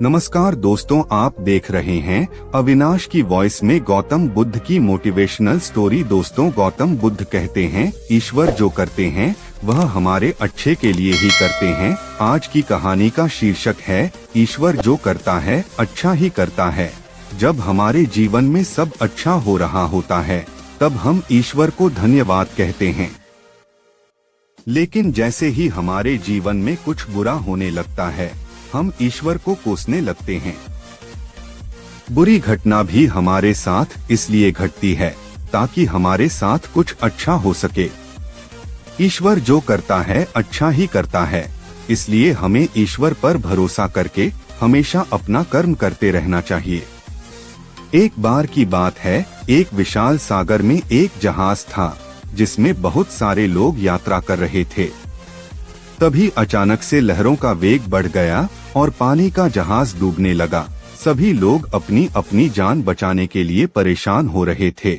नमस्कार दोस्तों, आप देख रहे हैं अविनाश की वॉइस में गौतम बुद्ध की मोटिवेशनल स्टोरी। दोस्तों, गौतम बुद्ध कहते हैं, ईश्वर जो करते हैं वह हमारे अच्छे के लिए ही करते हैं। आज की कहानी का शीर्षक है, ईश्वर जो करता है अच्छा ही करता है। जब हमारे जीवन में सब अच्छा हो रहा होता है तब हम ईश्वर को धन्यवाद कहते हैं, लेकिन जैसे ही हमारे जीवन में कुछ बुरा होने लगता है हम ईश्वर को कोसने लगते हैं। बुरी घटना भी हमारे साथ इसलिए घटती है ताकि हमारे साथ कुछ अच्छा हो सके। ईश्वर जो करता है अच्छा ही करता है, इसलिए हमें ईश्वर पर भरोसा करके हमेशा अपना कर्म करते रहना चाहिए। एक बार की बात है, एक विशाल सागर में एक जहाज था जिसमें बहुत सारे लोग यात्रा कर रहे थे। तभी अचानक से लहरों का वेग बढ़ गया और पानी का जहाज डूबने लगा। सभी लोग अपनी अपनी जान बचाने के लिए परेशान हो रहे थे।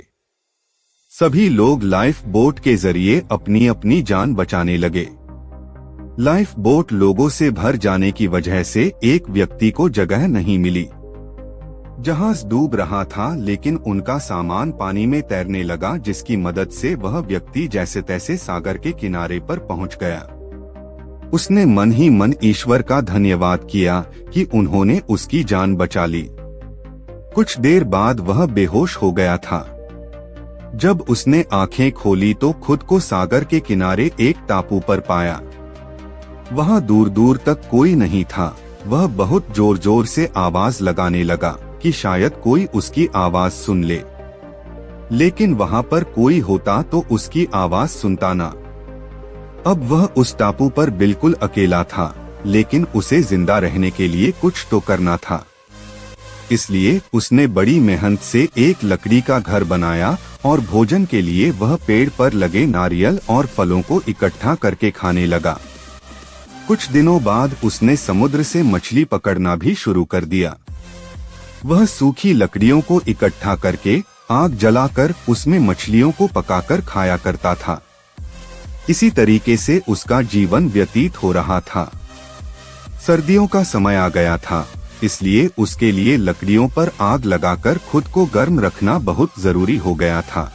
सभी लोग लाइफ बोट के जरिए अपनी अपनी जान बचाने लगे। लाइफ बोट लोगों से भर जाने की वजह से एक व्यक्ति को जगह नहीं मिली। जहाज डूब रहा था लेकिन उनका सामान पानी में तैरने लगा, जिसकी मदद से वह व्यक्ति जैसे तैसे सागर के किनारे पर पहुंच गया। उसने मन ही मन ईश्वर का धन्यवाद किया कि उन्होंने उसकी जान बचा ली। कुछ देर बाद वह बेहोश हो गया था। जब उसने आंखें खोली तो खुद को सागर के किनारे एक टापू पर पाया। वहां दूर दूर तक कोई नहीं था। वह बहुत जोर जोर से आवाज लगाने लगा कि शायद कोई उसकी आवाज सुन ले, लेकिन वहां पर कोई होता तो उसकी आवाज सुनता ना। अब वह उस टापू पर बिल्कुल अकेला था, लेकिन उसे जिंदा रहने के लिए कुछ तो करना था। इसलिए उसने बड़ी मेहनत से एक लकड़ी का घर बनाया और भोजन के लिए वह पेड़ पर लगे नारियल और फलों को इकट्ठा करके खाने लगा। कुछ दिनों बाद उसने समुद्र से मछली पकड़ना भी शुरू कर दिया। वह सूखी लकड़ियों को इकट्ठा करके आग जलाकर उसमें मछलियों को पकाकर खाया करता था। इसी तरीके से उसका जीवन व्यतीत हो रहा था। सर्दियों का समय आ गया था, इसलिए उसके लिए लकड़ियों पर आग लगाकर खुद को गर्म रखना बहुत जरूरी हो गया था।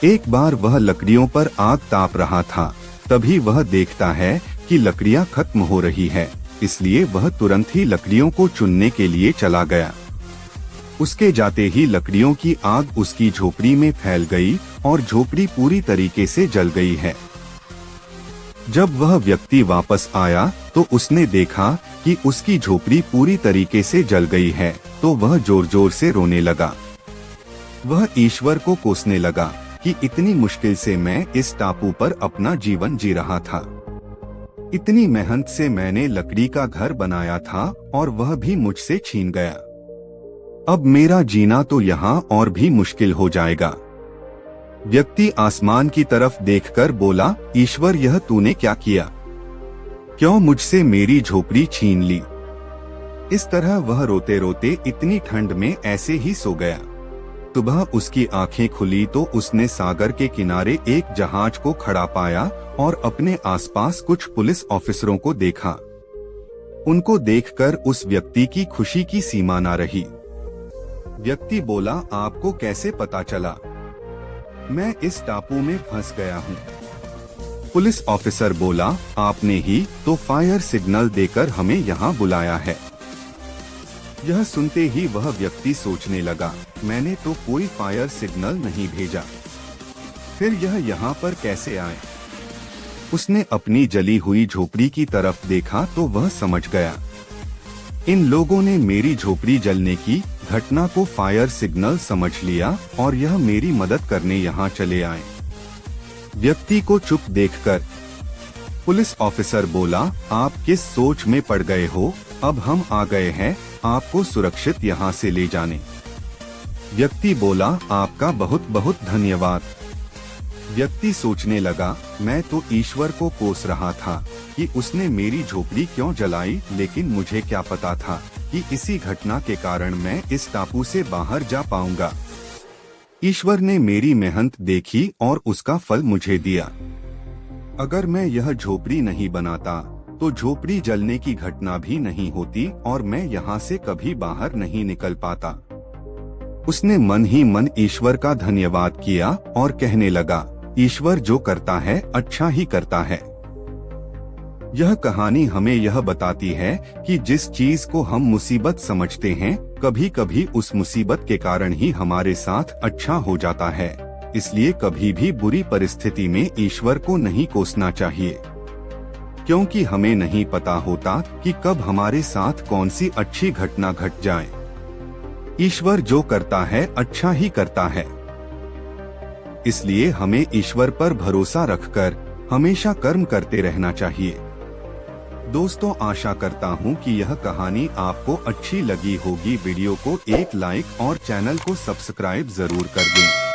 एक बार वह लकड़ियों पर आग ताप रहा था, तभी वह देखता है कि लकड़ियां खत्म हो रही है, इसलिए वह तुरंत ही लकड़ियों को चुनने के लिए चला गया। उसके जाते ही लकड़ियों की आग उसकी झोपड़ी में फैल गई और झोपड़ी पूरी तरीके से जल गई है। जब वह व्यक्ति वापस आया तो उसने देखा कि उसकी झोपड़ी पूरी तरीके से जल गई है, तो वह जोर जोर से रोने लगा। वह ईश्वर को कोसने लगा कि इतनी मुश्किल से मैं इस टापू पर अपना जीवन जी रहा था। इतनी मेहनत से मैंने लकड़ी का घर बनाया था और वह भी मुझसे छीन गया। अब मेरा जीना तो यहाँ और भी मुश्किल हो जाएगा। व्यक्ति आसमान की तरफ देखकर बोला, ईश्वर, यह तूने क्या किया? क्यों मुझसे मेरी झोपड़ी छीन ली? इस तरह वह रोते रोते इतनी ठंड में ऐसे ही सो गया। सुबह उसकी आंखें खुली तो उसने सागर के किनारे एक जहाज को खड़ा पाया और अपने आसपास कुछ पुलिस ऑफिसरों को देखा। उनको देखकर उस व्यक्ति की खुशी की सीमा न रही। व्यक्ति बोला, आपको कैसे पता चला? मैं इस टापू में फंस गया हूँ। पुलिस ऑफिसर बोला, आपने ही तो फायर सिग्नल देकर हमें यहाँ बुलाया है। यह सुनते ही वह व्यक्ति सोचने लगा, मैंने तो कोई फायर सिग्नल नहीं भेजा, फिर यह यहाँ पर कैसे आए? उसने अपनी जली हुई झोपड़ी की तरफ देखा तो वह समझ गया, इन लोगों ने मेरी झोपड़ी जलने की घटना को फायर सिग्नल समझ लिया और यह मेरी मदद करने यहाँ चले आए। व्यक्ति को चुप देखकर पुलिस ऑफिसर बोला, आप किस सोच में पड़ गए हो? अब हम आ गए हैं आपको सुरक्षित यहाँ से ले जाने। व्यक्ति बोला, आपका बहुत बहुत धन्यवाद। व्यक्ति सोचने लगा, मैं तो ईश्वर को कोस रहा था कि उसने मेरी झोपड़ी क्यों जलाई, लेकिन मुझे क्या पता था कि इसी घटना के कारण मैं इस टापू से बाहर जा पाऊंगा। ईश्वर ने मेरी मेहनत देखी और उसका फल मुझे दिया। अगर मैं यह झोपड़ी नहीं बनाता तो झोपड़ी जलने की घटना भी नहीं होती और मैं यहाँ से कभी बाहर नहीं निकल पाता। उसने मन ही मन ईश्वर का धन्यवाद किया और कहने लगा, ईश्वर जो करता है अच्छा ही करता है। यह कहानी हमें यह बताती है कि जिस चीज को हम मुसीबत समझते हैं, कभी कभी उस मुसीबत के कारण ही हमारे साथ अच्छा हो जाता है। इसलिए कभी भी बुरी परिस्थिति में ईश्वर को नहीं कोसना चाहिए, क्योंकि हमें नहीं पता होता कि कब हमारे साथ कौन सी अच्छी घटना घट जाए। ईश्वर जो करता है अच्छा ही करता है, इसलिए हमें ईश्वर पर भरोसा रखकर हमेशा कर्म करते रहना चाहिए। दोस्तों, आशा करता हूँ कि यह कहानी आपको अच्छी लगी होगी। वीडियो को एक लाइक और चैनल को सब्सक्राइब जरूर कर दें।